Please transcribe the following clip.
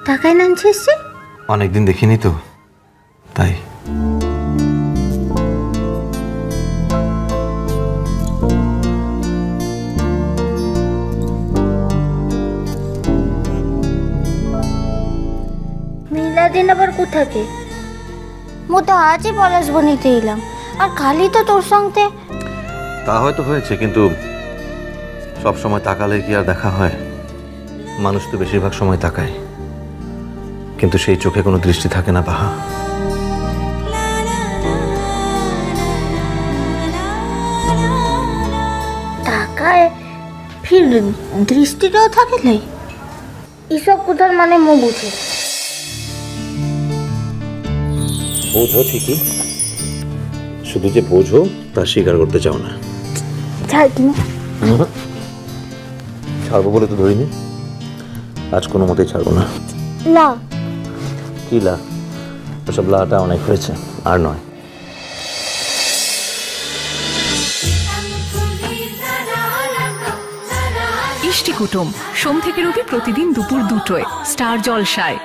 টাকায় নানছে এসছে? অনেকদিন দেখিনি তো, তাই। মিলাদিন আবার কোথাকে? মো তো আজই পলাশবো নিতে এলাম, আর খালি তো তোর সঙ্গে। তা হয়তো হয়েছে, কিন্তু সব সময় তাকালে কি আর দেখা হয়? মানুষ তো বেশিরভাগ সময় তাকায়, কিন্তু সেই চোখে কোনো দৃষ্টি থাকে না বাহা। তাকায় ফির দৃষ্টিটাও থাকে নাই, এসব কোথার মানে মো বুঝে। বোঝো ঠিকই, শুধু যে বোঝো তা স্বীকার করতে চাও না। ছাড় তুমি। ছাড়বো বলে তো ধরিনি, আজ কোনো মতেই ছাড়বো না। লা কি লা? ওসব লাটা অনেক হয়েছে, আর নয়। ইষ্টি কুটুম সোম থেকে রবি প্রতিদিন দুপুর 2টায় স্টার জলসায়।